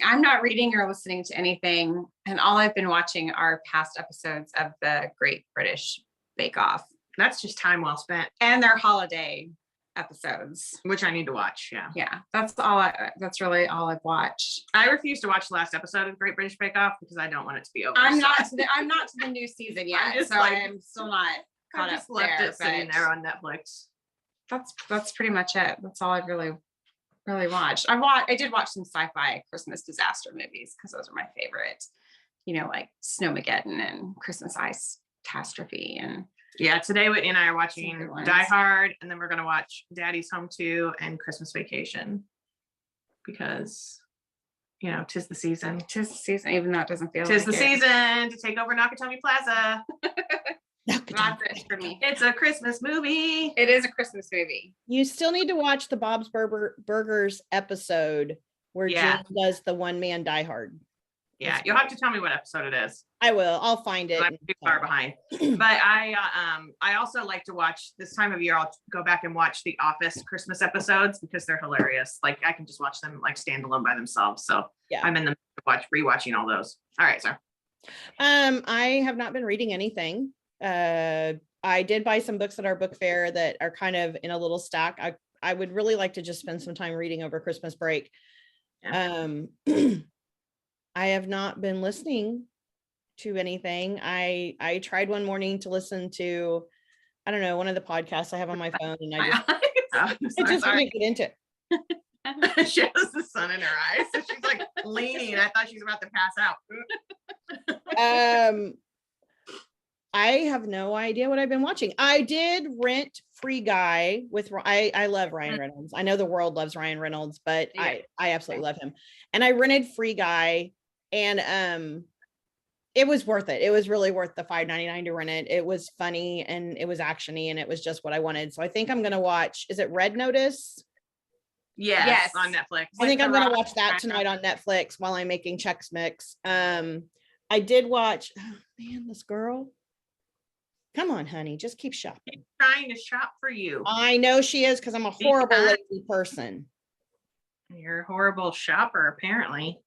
I'm not reading or listening to anything, and all I've been watching are past episodes of the Great British Bake Off That's just time well spent, and their holiday episodes. which I need to watch. Yeah, that's really all I've watched. I refuse to watch the last episode of Great British Bake Off because I don't want it to be over. I'm so not to the new season yet, just so like- I'm still not I caught up just left there. it sitting but there on Netflix. That's pretty much it. That's all I've really watched. I did watch some sci-fi Christmas disaster movies because those are my favorite. You know, like Snowmageddon and Christmas Ice Catastrophe and Yeah, today Whitney and I are Some watching good ones. Die Hard, and then we're gonna watch Daddy's Home 2 and Christmas Vacation because, you know, 'tis the season. tis the season, even though it doesn't feel Tis like the it. season to take over Nakatomi Plaza. That's it for me. It's a Christmas movie. It is a Christmas movie. You still need to watch the Bob's Burgers episode where Yeah. Jim does the one man Die Hard. Yeah, you'll have to tell me what episode it is. I will. I'll find it. I'm too far behind. But I also like to watch this time of year. I'll go back and watch the Office Christmas episodes because they're hilarious. Like I can just watch them like standalone by themselves. So Yeah. I'm in the rewatching all those. All right, sir. I have not been reading anything. I did buy some books at our book fair that are kind of in a little stack. I would really like to just spend some time reading over Christmas break. I have not been listening to anything. I tried one morning to listen to, I don't know, one of the podcasts I have on my phone, and I just couldn't get into it. She has the sun in her eyes, so she's like leaning. I thought she's about to pass out. I have no idea what I've been watching. I did rent Free Guy with I love Ryan Reynolds. I know the world loves Ryan Reynolds, but Yeah. I absolutely love him. And I rented Free Guy, and it was worth it. It was really worth the $5.99 to rent it. It was funny and it was actiony and it was just what I wanted. So I think I'm gonna watch, is it Red Notice? Yes, on Netflix. I think The I'm gonna Rock. watch that tonight on Netflix while I'm making Chex Mix. I did watch, oh man, this girl. Come on, honey, just keep shopping. She's trying to shop for you. I know she is because I'm a horrible lazy person. You're a horrible shopper, apparently.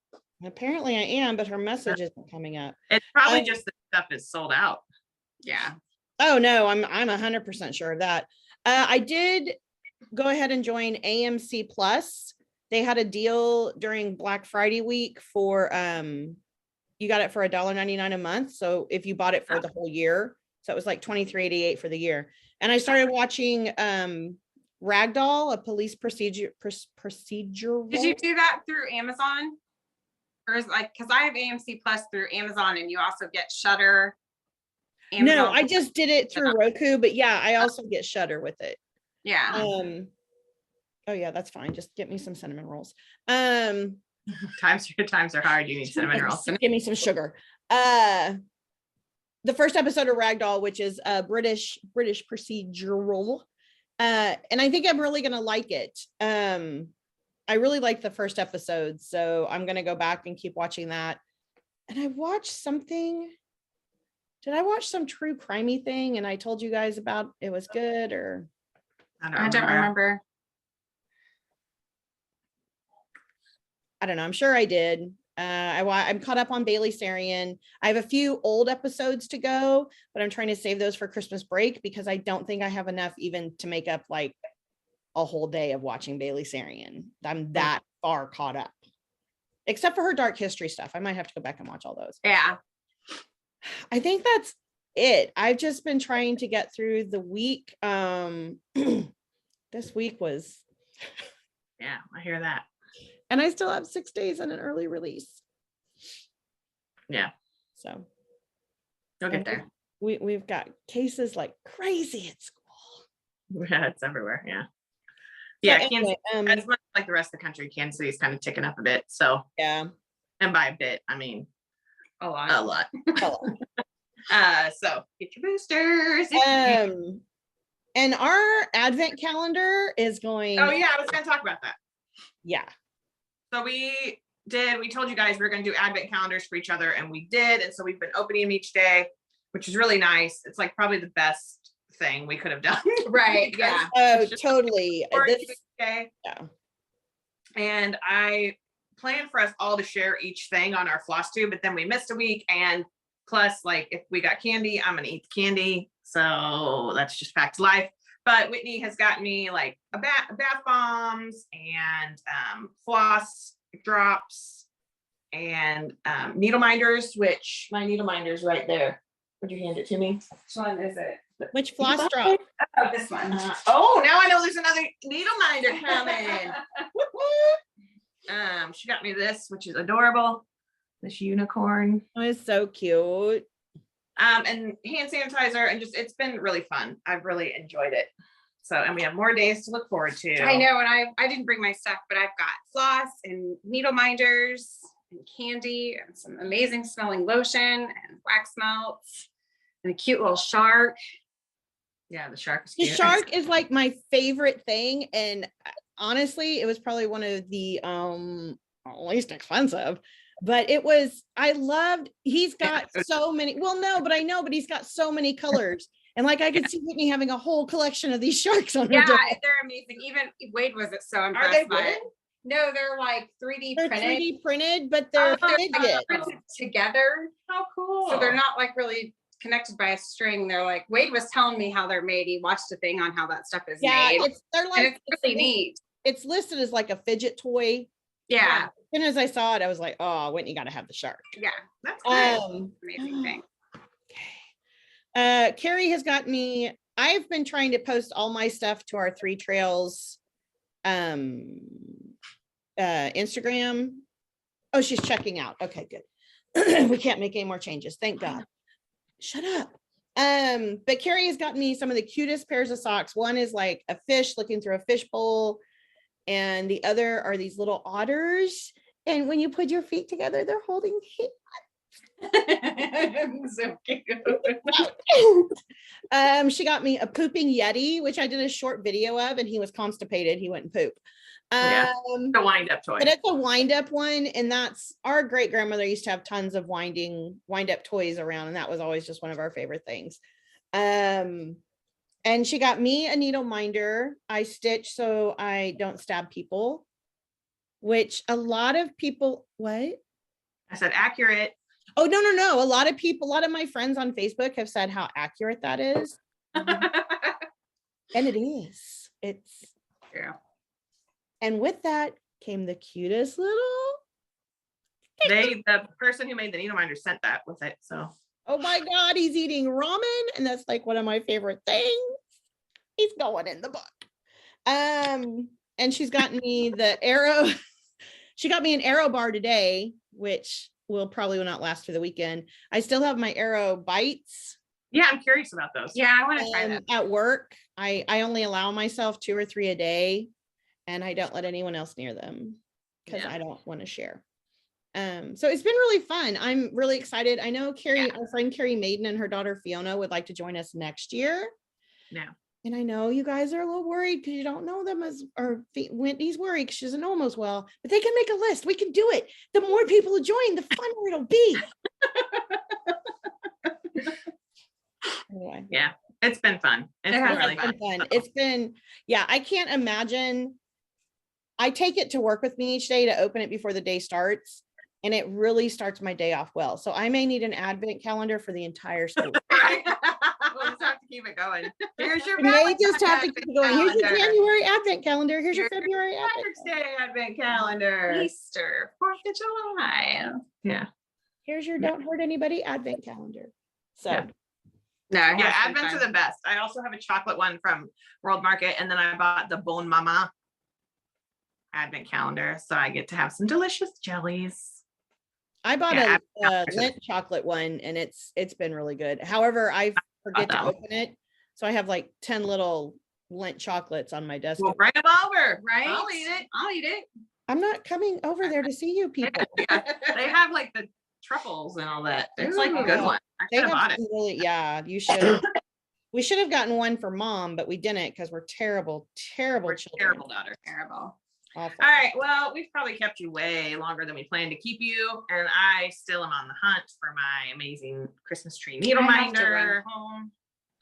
Apparently I am, but her message isn't coming up. It's probably just the stuff is sold out. Yeah. Oh no, I'm 100% sure of that. I did go ahead and join AMC Plus. They had a deal during Black Friday week for you got it for $1.99 a month. So if you bought it for the whole year, so it was like $23.88 for the year. And I started watching Ragdoll, a police procedural. Did you do that through Amazon? Or is like, because I have AMC Plus through Amazon, and you also get Shudder. No, I just did it through Roku, but yeah, I also get Shudder with it. Yeah. Oh yeah, that's fine. Just get me some cinnamon rolls. Times are hard. You need cinnamon rolls. Give me some sugar. The first episode of Ragdoll, which is a British procedural, and I think I'm really gonna like it. I really liked the first episode, so I'm gonna go back and keep watching that. And I watched something. Did I watch some true crimey thing and I told you guys about it was good, or I don't remember. I don't know. I'm sure I did. I'm caught up on Bailey Sarian. I have a few old episodes to go, but I'm trying to save those for Christmas break because I don't think I have enough even to make up like a whole day of watching Bailey Sarian. I'm that far caught up, except for her dark history stuff. I might have to go back and watch all those. Yeah. I think that's it. I've just been trying to get through the week. This week was. Yeah, I hear that. And I still have 6 days and an early release. Yeah. So. You'll get there. We've got cases like crazy at school. Yeah, it's everywhere. Yeah. Yeah, So anyway, as much like the rest of the country, Kansas City is kind of ticking up a bit. So yeah. And by a bit, I mean A lot. a lot. So get your boosters. And our advent calendar is going. Oh yeah, I was gonna talk about that. Yeah. So we told you guys we were gonna do advent calendars for each other, and we did. And so we've been opening them each day, which is really nice. It's like probably the best thing we could have done. Right. Yeah. Oh, totally. Each day. Yeah. And I planned for us all to share each thing on our Flosstube, but then we missed a week. And plus, like, if we got candy, I'm gonna eat the candy. So that's just fact of life. But Whitney has gotten me like a bath bombs and floss drops and needle minders, which my needle minder's right there. Would you hand it to me? Which one is it? Which floss drop? Oh, this one. Oh, now I know there's another needle minder coming. She got me this, which is adorable. This unicorn. Oh, it's so cute. And hand sanitizer, and just, it's been really fun. I've really enjoyed it. So, and we have more days to look forward to. I know, and I didn't bring my stuff, but I've got floss and needle minders and candy and some amazing smelling lotion and wax melts and a cute little shark. Yeah, the shark is The cute. shark is like my favorite thing, and honestly, it was probably one of the least expensive. But it was, I loved, he's got so many, well, no, but I know, but he's got so many colors. And like, I could see Whitney having a whole collection of these sharks on her Yeah, door. they're amazing. Even Wade was so Are impressed they by good? it. No, they're like 3D They're printed. 3D printed, but they're They're fidget. printed together. How cool. So they're not like really connected by a string. They're like, Wade was telling me how they're made. He watched a thing on how that stuff is Yeah, made. they're And like, it's really neat. it's listed as like a fidget toy. Yeah. As soon as I saw it, I was like, oh, Whitney got to have the shark. Yeah. That's good. Amazing thing. Carrie has got me, I've been trying to post all my stuff to our Three Trails Instagram. Oh, she's checking out. Okay, good. We can't make any more changes. Thank God. Shut up. But Carrie has got me some of the cutest pairs of socks. One is like a fish looking through a fish bowl, and the other are these little otters. And when you put your feet together, they're holding So cute. She got me a pooping Yeti, which I did a short video of, and he was constipated. He wouldn't poop. Yeah. The wind up toy. But it's a wind up one, and that's our great grandmother used to have tons of wind up toys around, and that was always just one of our favorite things. And she got me a needle minder. I stitch so I don't stab people, which a lot of people, what? I said accurate. Oh, no. A lot of my friends on Facebook have said how accurate that is. And it is. It's Yeah. And with that came the cutest little. The person who made the needle minder sent that with it. So, Oh my God, he's eating ramen, and that's like one of my favorite things. He's going in the book. And she's gotten me the arrow. She got me an arrow bar today, which will not last through the weekend. I still have my arrow bites. yeah, I'm curious about those. Yeah, I want to try that. At work. I only allow myself 2 or 3 a day, and I don't let anyone else near them because I don't want to share. So it's been really fun. I'm really excited. I know Carrie, our friend Carrie Maiden, and her daughter Fiona would like to join us next year. Yeah. And I know you guys are a little worried because you don't know them Whitney's worried because she doesn't know them as well, but they can make a list. We can do it. The more people who join, the funner it'll be. Anyway. Yeah, it's been fun. It's been really fun. It's been, I can't imagine I take it to work with me each day to open it before the day starts. And it really starts my day off well. So I may need an advent calendar for the entire school. Right. We'll just have to keep it going. Here's your You may Valentine's just have to keep advent going. Here's your calendar. January advent calendar. Here's your Here's February advent. Patrick's Day advent calendar. Easter, 4th of July. Yeah. Here's your don't hurt anybody advent calendar. So Yeah. No, it Yeah, has been advents fun. are the best. I also have a chocolate one from World Market, and then I bought the Bone Mama advent calendar, so I get to have some delicious jellies. I bought Yeah, a Lint chocolate one and it's been really good. However, I forget to that. open it. So I have like 10 little Lint chocolates on my desk. We'll bring them over, Right? I'll eat it. I'll eat it. I'm not coming over there to see you people. They have like the truffles and all that. It's like a good Ooh. one. I They should have have bought it. some really, yeah, you should. We should have gotten one for mom, but we didn't because we're terrible, terrible We're children. terrible daughters. Terrible. Awful. All right. Well, we've probably kept you way longer than we planned to keep you. And I still am on the hunt for my amazing Christmas tree needle I have to run minder. home.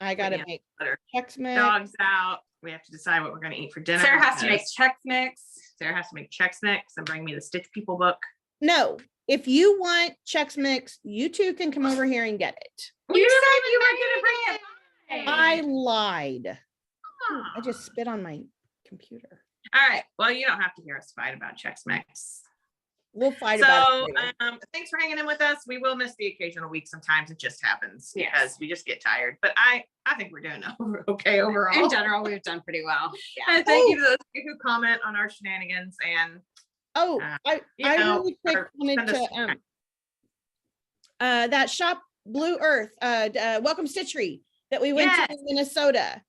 I gotta Yeah, make better. Chex Mix. Dogs out. We have to decide what we're going to eat for dinner. Sarah has to make because Chex Mix. Sarah has to make Chex Mix and bring me the Stitch People book. No, if you want Chex Mix, you two can come over here and get it. You said you were gonna bring it. I lied. Ah. I just spit on my computer. All right. Well, you don't have to hear us fight about Chex Mix. We'll fight about So it later. thanks for hanging in with us. We will miss the occasional week. Sometimes it just happens Yes. because we just get tired. But I think we're doing okay overall. In general, we've done pretty well. Yeah. And thank you to those of you who comment on our shenanigans and Oh, I you know, really quick or wanted send us to that shop Blue Earth, Welcome Stitchery that we went to Yes. in Minnesota.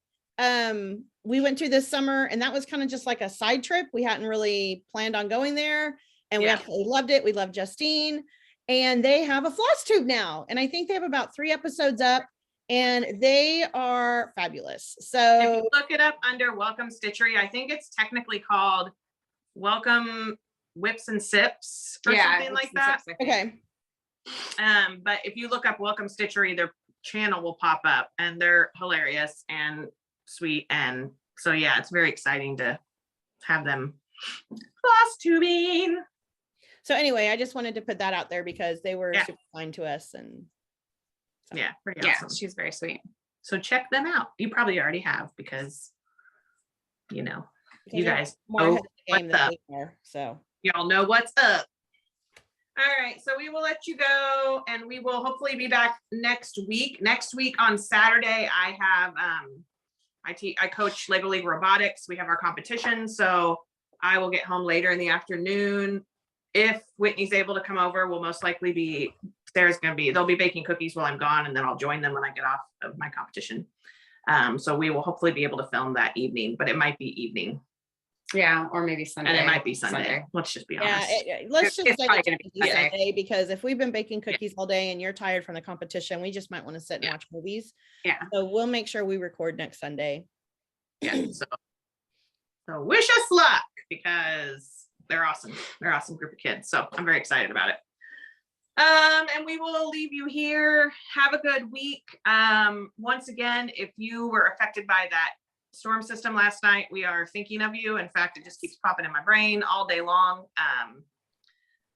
We went to this summer and that was kind of just like a side trip. We hadn't really planned on going there and we Yeah. absolutely loved it. We love Justine and they have a Flosstube now. And I think they have about 3 episodes up and they are fabulous. if So you look it up under Welcome Stitchery, I think it's technically called Welcome Whips and Sips or something like that. okay. But if you look up Welcome Stitchery, their channel will pop up and they're hilarious and sweet. And so, yeah, it's very exciting to have them floss tubing. So anyway, I just wanted to put that out there because they were Yeah. super kind to us and so. Yeah, pretty Yeah, awesome. she's very sweet. So check them out. You probably already have because, you know, Because you they're guys more know ahead of the game what's than up. we are, so. Y'all know what's up. All right, so we will let you go and we will hopefully be back next week. Next week on Saturday, I have I coach Lego League Robotics. We have our competition, so I will get home later in the afternoon. If Whitney's able to come over, we'll most likely be they'll be baking cookies while I'm gone, and then I'll join them when I get off of my competition. So we will hopefully be able to film that evening, but it might be evening Yeah, or maybe Sunday. and it might be Sunday. Let's just be honest. Yeah, let's just It's say probably it's gonna be gonna be Sunday. Sunday because if we've been baking cookies all day and you're tired from the competition, we just might want to sit and Yeah. watch movies. Yeah. So we'll make sure we record next Sunday. Yeah, so wish us luck because they're awesome. They're an awesome group of kids. So I'm very excited about it. And we will leave you here. Have a good week. Once again, if you were affected by that storm system last night, we are thinking of you. In fact, it just keeps popping in my brain all day long.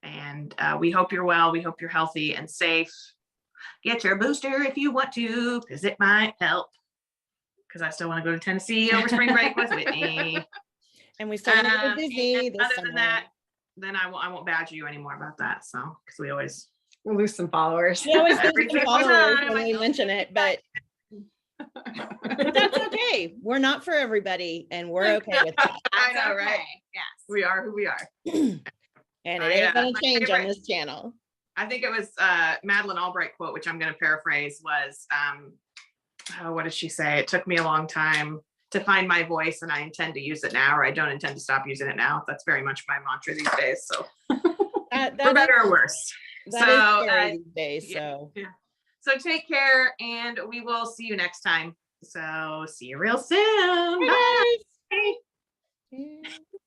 And we hope you're well. We hope you're healthy and safe. Get your booster if you want to, because it might help. Because I still want to go to Tennessee over spring break with Whitney. And we still want to go to Disney And this other summer. than that, then I won't badger you anymore about that. So, because we always We'll lose some followers. We always Every lose some single followers time, when I we know. mention it, but that's okay. We're not for everybody and we're okay with that. I That's know, right? okay. Yes. We are who we are. And it I, ain't gonna my change on favorite- this channel. I think it was Madeleine Albright quote, which I'm going to paraphrase, was, what did she say? It took me a long time to find my voice and I intend to use it now, or I don't intend to stop using it now. That's very much my mantra these days. So That for better or worse. is So, scary these days, yeah. so. So take care and we will see you next time. So see you real soon. Bye. Yeah.